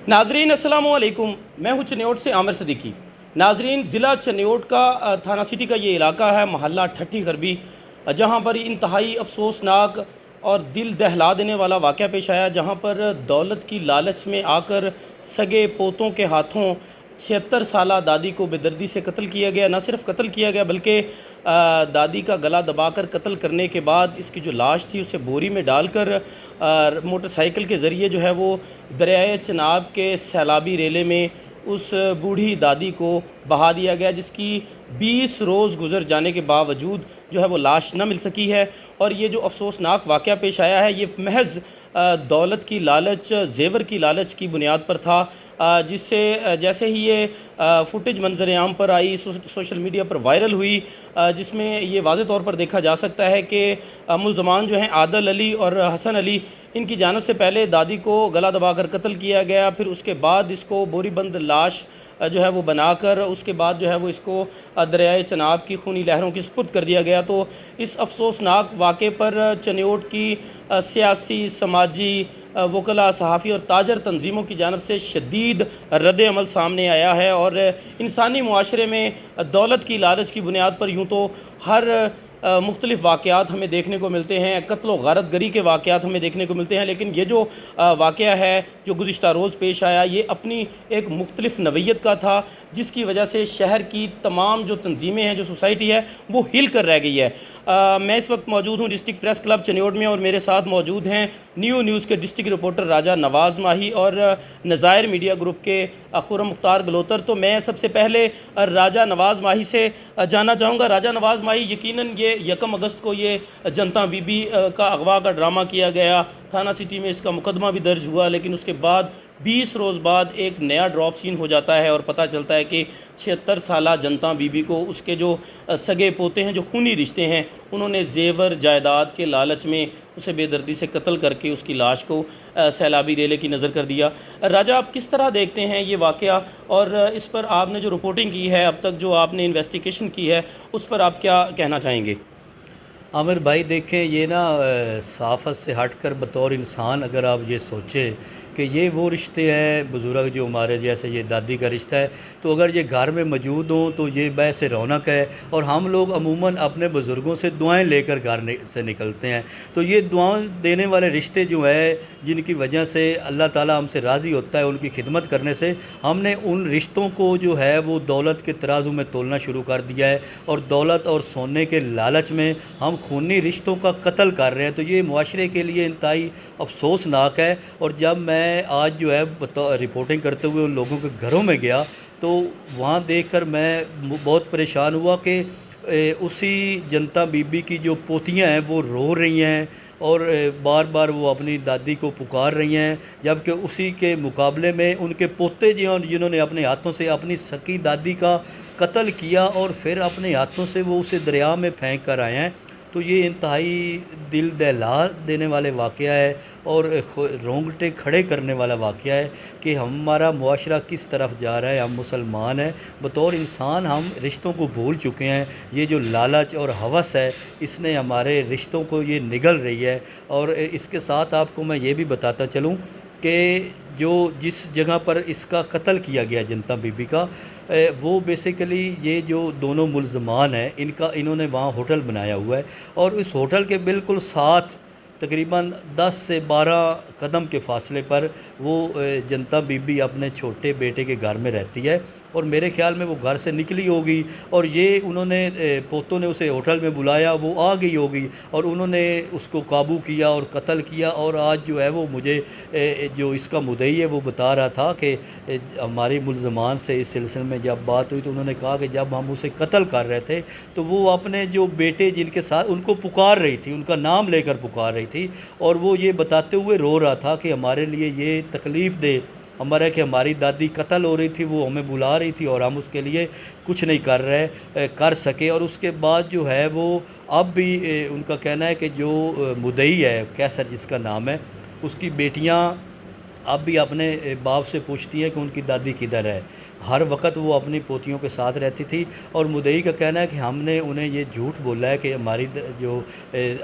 नाजरीन अस्सलामु अलैकुम। मैं हूँ चनियोट से आमिर सदीकी। नाजरीन, ज़िला चनियोट का थाना सिटी का ये इलाका है, महल्ला ठट्ठी गरबी, जहाँ पर इंतहाई अफसोसनाक और दिल दहला देने वाला वाक़या पेश आया, जहाँ पर दौलत की लालच में आकर सगे पोतों के हाथों 76 साला दादी को बेदर्दी से कत्ल किया गया। न सिर्फ कत्ल किया गया बल्कि दादी का गला दबाकर कत्ल करने के बाद इसकी जो लाश थी उसे बोरी में डालकर मोटरसाइकिल के ज़रिए जो है वो दरियाए चनाब के सैलाबी रेले में उस बूढ़ी दादी को बहा दिया गया, जिसकी 20 रोज़ गुज़र जाने के बावजूद जो है वो लाश न मिल सकी है। और ये जो अफसोसनाक वाक़या पेश आया है, ये महज़ दौलत की लालच, जेवर की लालच की बुनियाद पर था, जिससे जैसे ही ये फुटेज मंजर आम पर आई, सोशल मीडिया पर वायरल हुई, जिसमें ये वाज़े तौर पर देखा जा सकता है कि मुल्ज़मान जो हैं आदल अली और हसन अली, इनकी जानिब से पहले दादी को गला दबाकर कत्ल किया गया, फिर उसके बाद इसको बोरीबंद लाश जो है वो बनाकर उसके बाद जो है वो इसको दरियाए चनाब की खूनी लहरों की सुपुर्द कर दिया गया। तो इस अफसोसनाक वाक़े पर चनियोट की सियासी, समाजी, वकला, सहाफ़ी और ताजर तंजीमों की जानिब से शदीद रद्द-ए-अमल सामने आया है। और इंसानी मुआशरे में दौलत की लालच की बुनियाद पर यूँ तो हर मुख्तलिफ़ वाक़यात हमें देखने को मिलते हैं, कत्ल व गारतगरी के वाक़यात हमें देखने को मिलते हैं, लेकिन ये जो वाक़या है जो गुज़िश्ता रोज़ पेश आया, ये अपनी एक मुख्तलिफ़ नवैयत का था, जिसकी वजह से शहर की तमाम जो तंजीमें हैं, जो सोसाइटी है, वो हिल कर रह गई है। मैं इस वक्त मौजूद हूँ डिस्ट्रिक्ट प्रेस क्लब चनियोट में, और मेरे साथ मौजूद हैं न्यूज़ के डिस्ट्रिक्ट रिपोर्टर राजा नवाज़ माही और नज़ायर मीडिया ग्रुप के खुर्रम मुख्तार गलोतर। तो मैं सबसे पहले राजा नवाज़ माही से जानना चाहूँगा। राजा नवाज़ माही, यकीनन ये 1 अगस्त को ये जनता बीबी का अगवा का ड्रामा किया गया, थाना सिटी में इसका मुकदमा भी दर्ज हुआ, लेकिन उसके बाद 20 रोज़ बाद एक नया ड्रॉप सीन हो जाता है और पता चलता है कि 76 साला जनता बीबी को उसके जो सगे पोते हैं, जो खूनी रिश्ते हैं, उन्होंने जेवर जायदाद के लालच में उसे बेदर्दी से कत्ल करके उसकी लाश को सैलाबी रेले की नज़र कर दिया। राजा, आप किस तरह देखते हैं ये वाक़या, और इस पर आपने जो रिपोर्टिंग की है, अब तक जो आपने इन्वेस्टिगेशन की है, उस पर आप क्या कहना चाहेंगे? आमिर भाई, देखें, ये ना सहाफ़त से हटकर बतौर इंसान अगर आप ये सोचें कि ये वो रिश्ते हैं बुज़ुर्ग जो हमारे जैसे ये दादी का रिश्ता है, तो अगर ये घर में मौजूद हों तो ये बहस रौनक है। और हम लोग अमूमन अपने बुज़ुर्गों से दुआएं लेकर घर से निकलते हैं, तो ये दुआएं देने वाले रिश्ते जो है, जिनकी वजह से अल्लाह ताला हमसे राज़ी होता है, उनकी खिदमत करने से हमने उन रिश्तों को जो है वो दौलत के तराजू में तोलना शुरू कर दिया है, और दौलत और सोने के लालच में हम खूनी रिश्तों का कत्ल कर रहे हैं। तो ये मुआशरे के लिए इंतहाई अफसोसनाक है। और जब मैं आज जो है रिपोर्टिंग करते हुए उन लोगों के घरों में गया, तो वहाँ देखकर मैं बहुत परेशान हुआ कि उसी जनता बीबी की जो पोतियाँ हैं वो रो रही हैं, और बार बार वो अपनी दादी को पुकार रही हैं, जबकि उसी के मुकाबले में उनके पोते जिन्होंने अपने हाथों से अपनी सकी दादी का कत्ल किया और फिर अपने हाथों से वो उसे दरिया में फेंक कर आए हैं। तो ये इंतहाई दिल दहला देने वाले वाक़या है और रोंगटे खड़े करने वाला वाक़या है कि हमारा मुआशरा किस तरफ जा रहा है। हम मुसलमान हैं, बतौर इंसान हम रिश्तों को भूल चुके हैं। ये जो लालच और हवस है, इसने हमारे रिश्तों को ये निगल रही है। और इसके साथ आपको मैं ये भी बताता चलूँ कि जो जिस जगह पर इसका कत्ल किया गया जनता बीबी का, वो बेसिकली ये जो दोनों मुल्ज़मान हैं, इन्होंने वहाँ होटल बनाया हुआ है, और इस होटल के बिल्कुल साथ तकरीबन 10 से 12 कदम के फ़ासले पर वो जनता बीबी अपने छोटे बेटे के घर में रहती है। और मेरे ख़्याल में वो घर से निकली होगी, और ये उन्होंने पोतों ने उसे होटल में बुलाया, वो आ गई होगी, और उन्होंने उसको काबू किया और कत्ल किया। और आज जो है वो मुझे जो इसका मुद्दई है वो बता रहा था कि हमारी मुल्ज़मान से इस सिलसिले में जब बात हुई, तो उन्होंने कहा कि जब हम उसे कत्ल कर रहे थे तो वो अपने जो बेटे जिनके साथ उनको पुकार रही थी, उनका नाम लेकर पुकार रही थी, और वो ये बताते हुए रो रहा था कि हमारे लिए ये तकलीफ़ दे हमारा कि हमारी दादी कत्ल हो रही थी, वो हमें बुला रही थी और हम उसके लिए कुछ नहीं कर सके। और उसके बाद जो है वो अब भी उनका कहना है कि जो मुद्दई है कैसर जिसका नाम है, उसकी बेटियां अब भी अपने बाप से पूछती है कि उनकी दादी किधर है। हर वक्त वो अपनी पोतियों के साथ रहती थी और मुद्दई का कहना है कि हमने उन्हें ये झूठ बोला है कि हमारी जो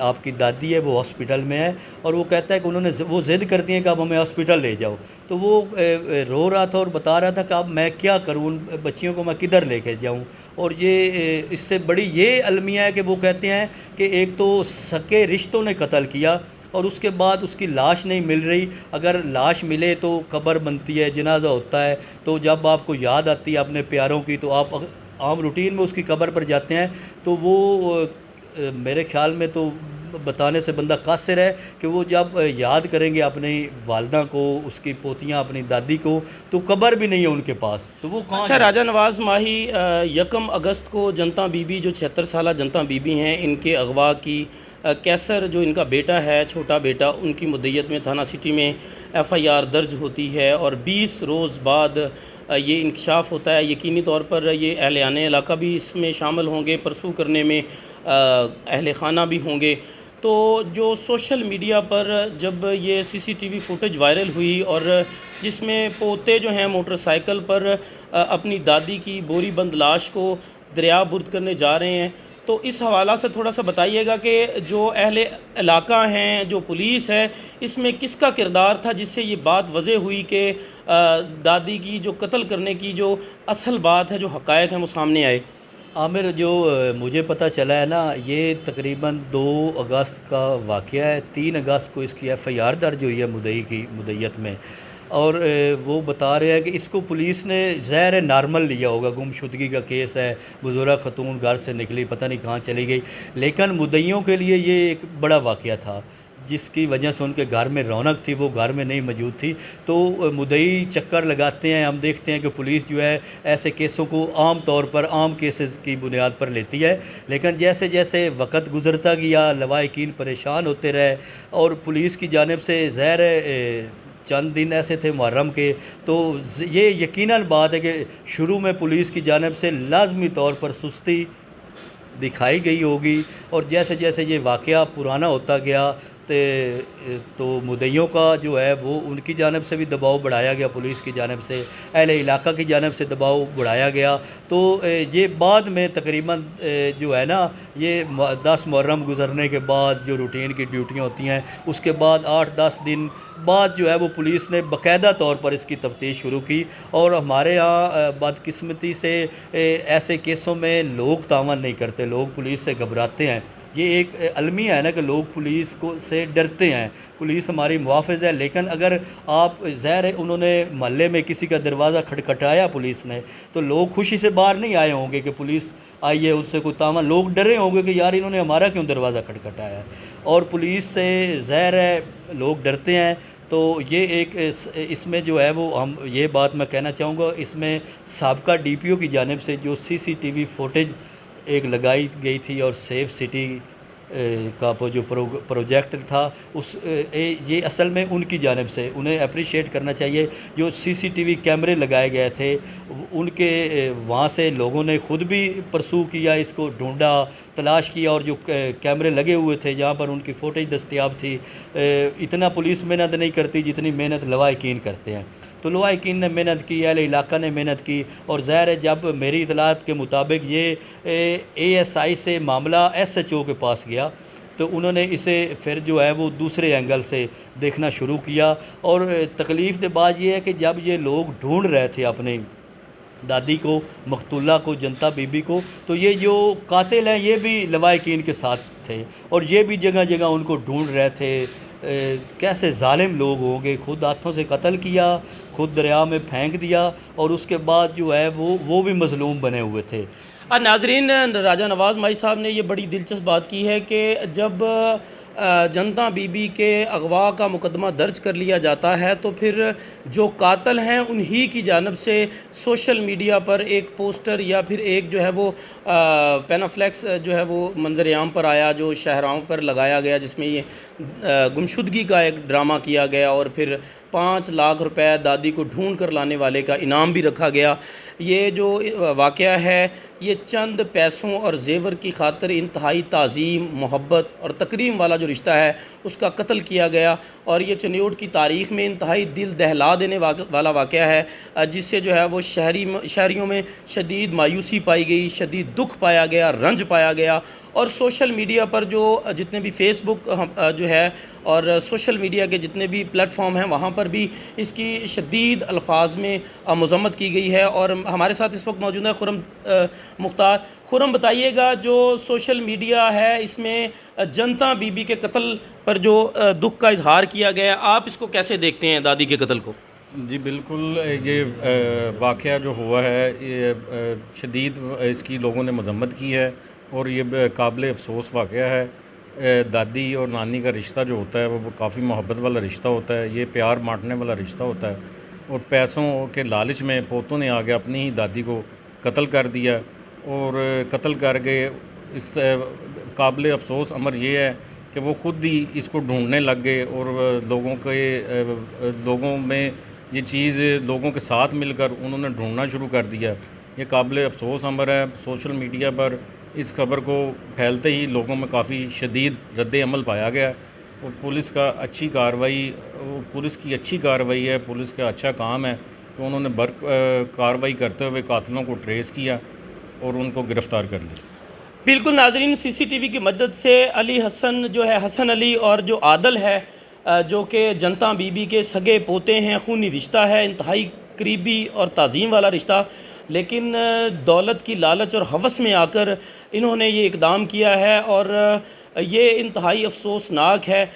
आपकी दादी है वो हॉस्पिटल में है, और वो कहता है कि उन्होंने वो ज़िद करती हैं कि अब हमें हॉस्पिटल ले जाओ। तो वो रो रहा था और बता रहा था कि अब मैं क्या करूँ, उन बच्चियों को मैं किधर लेके जाऊँ। और ये इससे बड़ी ये अलमिया है कि वो कहते हैं कि एक तो सगे रिश्तों ने कत्ल किया और उसके बाद उसकी लाश नहीं मिल रही। अगर लाश मिले तो कब्र बनती है, जनाजा होता है, तो जब आपको याद आती है अपने प्यारों की तो आप आम रूटीन में उसकी कब्र पर जाते हैं। तो वो मेरे ख्याल में तो बताने से बंदा कासिर है कि वो जब याद करेंगे अपनी वालदा को, उसकी पोतियाँ अपनी दादी को, तो कब्र भी नहीं है उनके पास, तो वो कहाँ अच्छा, राजा नवाज़ माही 1 अगस्त को जनता बीबी जो 76 साला जनता बीबी हैं, इनके अगवा की कैसर जो इनका बेटा है, छोटा बेटा, उनकी मुद्दत में थाना सिटी में FIR दर्ज होती है और 20 रोज़ बाद ये इंकशाफ होता है। यकीनी तौर पर ये अहल इलाका भी इसमें शामिल होंगे, परसू करने में अहल खाना भी होंगे। तो जो सोशल मीडिया पर जब ये CCTV फुटेज वायरल हुई और जिसमें पोते जो हैं मोटरसाइकिल पर अपनी दादी की बोरी बंद लाश को दरिया बुर्द करने जा रहे हैं, तो इस हवाला से थोड़ा सा बताइएगा कि जो अहले इलाका हैं, जो पुलिस है, इसमें किसका किरदार था जिससे ये बात वज़ह हुई कि दादी की जो कत्ल करने की जो असल बात है, जो हक़ायक़ हैं, वो सामने आए। आमिर, जो मुझे पता चला है ना, ये तकरीबन 2 अगस्त का वाक़या है। 3 अगस्त को इसकी FIR दर्ज हुई है मुद्दई की मुद्दत में, और वो बता रहे हैं कि इसको पुलिस ने ज़ाहिर है नॉर्मल लिया होगा, गुमशुदगी का केस है, बुज़ुर्ग ख़तून घर से निकली, पता नहीं कहाँ चली गई, लेकिन मुद्दइयों के लिए ये एक बड़ा वाक़या था जिसकी वजह से उनके घर में रौनक थी, वो घर में नहीं मौजूद थी। तो मुद्दई चक्कर लगाते हैं, हम देखते हैं कि पुलिस जो है ऐसे केसों को आम तौर पर आम केसेस की बुनियाद पर लेती है, लेकिन जैसे जैसे वक्त गुज़रता गया, लवाहिकीन परेशान होते रहे और पुलिस की जानिब से ज़ाहिर चंद दिन ऐसे थे मुहर्रम के, तो ये यकीनन बात है कि शुरू में पुलिस की जानिब से लाजमी तौर पर सुस्ती दिखाई गई होगी, और जैसे जैसे ये वाक़या पुराना होता गया तो मुद्दइयों का जो है वो उनकी जानिब से भी दबाव बढ़ाया गया, पुलिस की जानिब से, अहले इलाका की जानिब से दबाव बढ़ाया गया। तो ये बाद में तकरीबन जो है ना, ये 10 मुहर्रम गुज़रने के बाद जो रूटीन की ड्यूटियाँ होती हैं, उसके बाद 8-10 दिन बाद जो है वो पुलिस ने बाकायदा तौर पर इसकी तफ्तीश शुरू की। और हमारे यहाँ बदकिस्मती से ऐसे केसों में लोग तावन नहीं करते, लोग पुलिस से घबराते हैं। ये एक अलमिया है ना कि लोग पुलिस को से डरते हैं। पुलिस हमारी मुहाफ़िज़ है, लेकिन अगर आप ज़ाहिर है उन्होंने मोहल्ले में किसी का दरवाज़ा खटखटाया पुलिस ने, तो लोग खुशी से बाहर नहीं आए होंगे कि पुलिस आई है, उससे कोई तावन, लोग डरे होंगे कि यार इन्होंने हमारा क्यों दरवाज़ा खटखटाया है। और पुलिस से ज़ाहिर है लोग डरते हैं। तो ये एक इसमें जो है वो हम ये बात मैं कहना चाहूँगा, इसमें साबका DPO की जानिब से जो CCTV फुटेज एक लगाई गई थी और सेफ सिटी का जो प्रोजेक्ट था, ये असल में उनकी जानिब से उन्हें अप्रिशिएट करना चाहिए। जो CCTV कैमरे लगाए गए थे उनके वहाँ से लोगों ने ख़ुद भी परसू किया, इसको ढूंढा, तलाश किया, और जो कैमरे लगे हुए थे जहाँ पर उनकी फ़ुटेज दस्तयाब थी, इतना पुलिस मेहनत नहीं करती जितनी मेहनत लवाहिकीन करते हैं। तो लवाहिकीन ने मेहनत की, अहले इलाका ने मेहनत की, और ज़ाहिर है जब मेरी इतलात के मुताबिक ये ASI से मामला SHO के पास गया, तो उन्होंने इसे फिर जो है वो दूसरे एंगल से देखना शुरू किया। और तकलीफ़ की बात यह है कि जब ये लोग ढूंढ रहे थे अपनी दादी को, मकतूला को, जनता बीबी को, तो ये जो कातिल हैं ये भी लवाहिकीन के साथ थे और ये भी जगह जगह उनको ढूंढ रहे थे। कैसे ज़ालिम लोग होंगे, खुद हाथों से कत्ल किया, खुद दरिया में फेंक दिया, और उसके बाद जो है वो भी मज़लूम बने हुए थे। नाजरीन, राजा नवाज़ माही साहब ने ये बड़ी दिलचस्प बात की है कि जब जनता बीबी के अगवा का मुकदमा दर्ज कर लिया जाता है तो फिर जो कातिल हैं उन्हीं की जानब से सोशल मीडिया पर एक पोस्टर या फिर एक जो है वो पैनाफ्लेक्स जो है वो मंजर-ए-आम पर आया, जो शहराओं पर लगाया गया, जिसमें ये गुमशुदगी का एक ड्रामा किया गया और फिर 5 लाख रुपए दादी को ढूंढ कर लाने वाले का इनाम भी रखा गया। ये जो वाक़या है, ये चंद पैसों और जेवर की खातिर इंतहाई ताज़ीम, मोहब्बत और तकरीम वाला जो रिश्ता है उसका कत्ल किया गया। और ये चनियोट की तारीख़ में इंतहाई दिल दहला देने वाला वाक़या है, जिससे जो है वो शहरियों में शदीद मायूसी पाई गई, शदीद दुख पाया गया, रंज पाया गया। और सोशल मीडिया पर जो जितने भी फेसबुक जो है और सोशल मीडिया के जितने भी प्लेटफॉर्म हैं वहाँ पर भी इसकी शदीद अल्फाज में मज़म्मत की गई है। और हमारे साथ इस वक्त मौजूद है खुर्रम मुख्तार। खुर्रम, बताइएगा जो सोशल मीडिया है इसमें जनता बीबी के कत्ल पर जो दुख का इजहार किया गया, आप इसको कैसे देखते हैं दादी के कत्ल को? जी बिल्कुल, ये वाक़या जो हुआ है ये शदीद इसकी लोगों ने मज़म्मत की है और ये काबिल अफ़सोस वाक़या है। दादी और नानी का रिश्ता जो होता है वो काफ़ी मोहब्बत वाला रिश्ता होता है, ये प्यार बांटने वाला रिश्ता होता है। और पैसों के लालच में पोतों ने आगे अपनी ही दादी को कत्ल कर दिया और कत्ल कर गए। इस काबिल अफ़सोस अमर ये है कि वो ख़ुद ही इसको ढूंढने लग गए और लोगों में ये चीज़ लोगों के साथ मिलकर उन्होंने ढूंढना शुरू कर दिया। ये काबिल अफ़सोस अमर है। सोशल मीडिया पर इस खबर को फैलते ही लोगों में काफ़ी शदीद रद्द अमल पाया गया और पुलिस की अच्छी कार्रवाई है, पुलिस का अच्छा काम है कि उन्होंने कार्रवाई करते हुए कातिलों को ट्रेस किया और उनको गिरफ़्तार कर लिया। बिल्कुल नाजरीन, CCTV की मदद से अली हसन जो है, हसन अली और जो आदल है जो कि जनता बीबी के सगे पोते हैं, खूनी रिश्ता है, इंतहाई करीबी और ताज़ीम वाला रिश्ता, लेकिन दौलत की लालच और हवस में आकर इन्होंने ये इक़दाम किया है और ये इंतहाई अफसोसनाक है।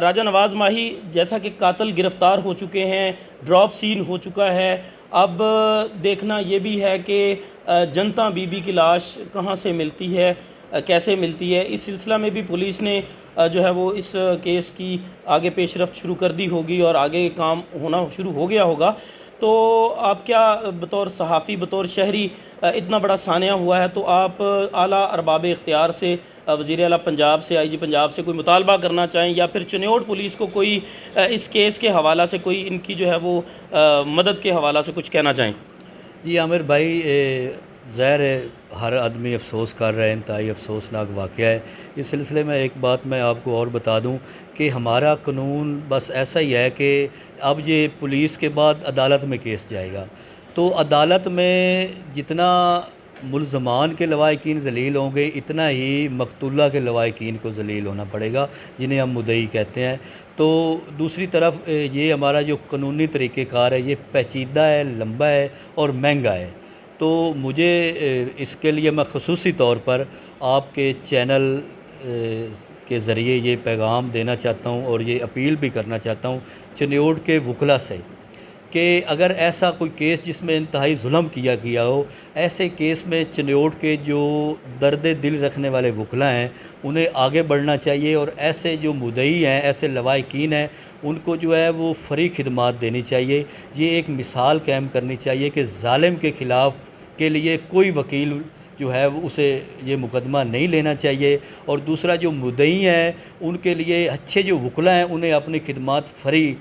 राजा नवाज़ माही जैसा कि कातिल गिरफ़्तार हो चुके हैं, ड्रॉप सीन हो चुका है, अब देखना ये भी है कि जनता बीबी की लाश कहाँ से मिलती है, कैसे मिलती है। इस सिलसिला में भी पुलिस ने जो है वो इस केस की आगे पेशरफ्त शुरू कर दी होगी और आगे काम होना शुरू हो गया होगा। तो आप क्या बतौर सहाफ़ी, बतौर शहरी, इतना बड़ा सानिया हुआ है तो आप आला अरबाब इख्तियार से, वज़ीर आला पंजाब से, IG पंजाब से कोई मुतालबा करना चाहें या फिर चनियोट पुलिस को कोई इस केस के हवाला से कोई इनकी जो है वो मदद के हवाला से कुछ कहना चाहें? जी आमिर भाई, ज़ाहिर है हर आदमी अफसोस कर रहा है, इंतहाई अफसोसनाक वाक़या है। इस सिलसिले में एक बात मैं आपको और बता दूं कि हमारा कानून बस ऐसा ही है कि अब ये पुलिस के बाद अदालत में केस जाएगा, तो अदालत में जितना मुल्ज़मान के लवाहिकीन ज़लील होंगे इतना ही मक़तूला के लवाहिकीन को ज़लील होना पड़ेगा, जिन्हें हम मुद्दई कहते हैं। तो दूसरी तरफ ये हमारा जो कानूनी तरीक़ेकार है ये पेचीदा है, लंबा है और महंगा है। तो मुझे इसके लिए मैं ख़ुसूसी तौर पर आपके चैनल के ज़रिए ये पैगाम देना चाहता हूँ और ये अपील भी करना चाहता हूँ चनियोट के वकला से कि अगर ऐसा कोई केस जिसमें इंतहाई जुल्म किया गया हो, ऐसे केस में चनियोट के जो दर्द दिल रखने वाले वकला हैं उन्हें आगे बढ़ना चाहिए और ऐसे जो मुद्दई हैं, ऐसे लवाहिकीन हैं, उनको जो है वो फ्री खिदमात देनी चाहिए। ये एक मिसाल कायम करनी चाहिए कि ज़ालिम के ख़िलाफ़ के लिए कोई वकील जो है वो उसे ये मुकदमा नहीं लेना चाहिए। और दूसरा जो मुद्दई हैं उनके लिए अच्छे जो वकला हैं उन्हें अपनी खिदमात फ्री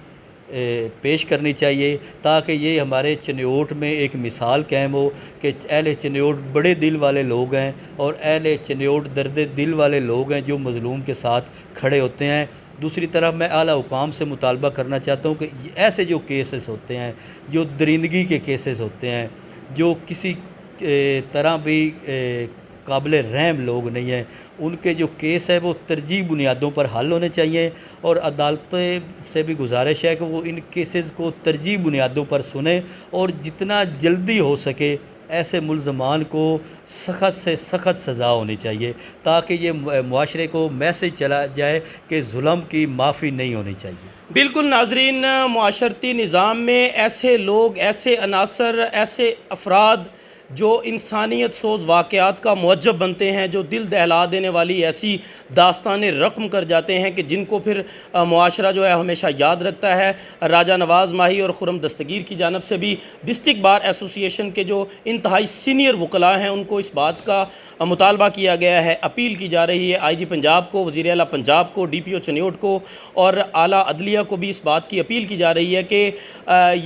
पेश करनी चाहिए, ताकि ये हमारे चनियोट में एक मिसाल कायम हो कि अहले चनियोट बड़े दिल वाले लोग हैं और अहले चनियोट दर्द दिल वाले लोग हैं जो मज़लूम के साथ खड़े होते हैं। दूसरी तरफ मैं आला हुकाम से मुतालबा करना चाहता हूँ कि ऐसे जो केसेस होते हैं, जो दरिंदगी के केसेस होते हैं, जो किसी तरह भी काबिल रहम लोग नहीं हैं, उनके जो केस है वो तरजीह बुनियादों पर हल होने चाहिए। और अदालतें से भी गुजारिश है कि वो इन केसेस को तरजीह बुनियादों पर सुने और जितना जल्दी हो सके ऐसे मुल्ज़मान को सख्त से सख्त सज़ा होनी चाहिए, ताकि ये मुआशरे को मैसेज चला जाए कि जुल्म की माफ़ी नहीं होनी चाहिए। बिल्कुल नाजरीन, मुआशरती निज़ाम में ऐसे लोग, ऐसे अनासर, ऐसे अफराद जो इंसानियत सोज वाक़यात का मुअज्जब बनते हैं, जो दिल दहला देने वाली ऐसी दास्तानें रक़म कर जाते हैं कि जिनको फिर मुआशरा जो है हमेशा याद रखता है। राजा नवाज़ माही और खुर्रम दस्तगीर की जानिब से भी डिस्ट्रिक्ट बार एसोसिएशन के जो इंतहाई सीनियर वकला हैं उनको इस बात का मुतालबा किया गया है, अपील की जा रही है IG पंजाब को, वज़ीर आला पंजाब को, DPO चनियोट को और आला अदलिया को भी इस बात की अपील की जा रही है कि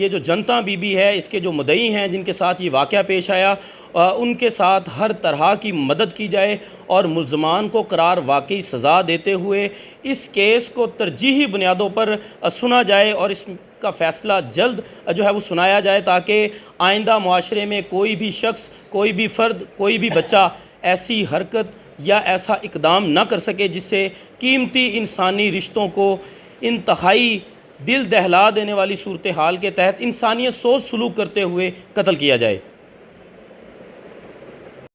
ये जो जनता बीबी है, इसके जो मुद्दई हैं जिनके साथ ये वाक़या पेश आया, उनके साथ हर तरह की मदद की जाए और मुल्ज़मान को करार वाकई सज़ा देते हुए इस केस को तरजीही बुनियादों पर सुना जाए और इसका फ़ैसला जल्द जो है वो सुनाया जाए, ताकि आइंदा मुआशरे में कोई भी शख्स, कोई भी फ़र्द, कोई भी बच्चा ऐसी हरकत या ऐसा इक़दाम ना कर सके जिससे कीमती इंसानी रिश्तों को इंतहाई दिल दहला देने वाली सूरत हाल के तहत इंसानियत सोच सलूक करते हुए कत्ल किया जाए।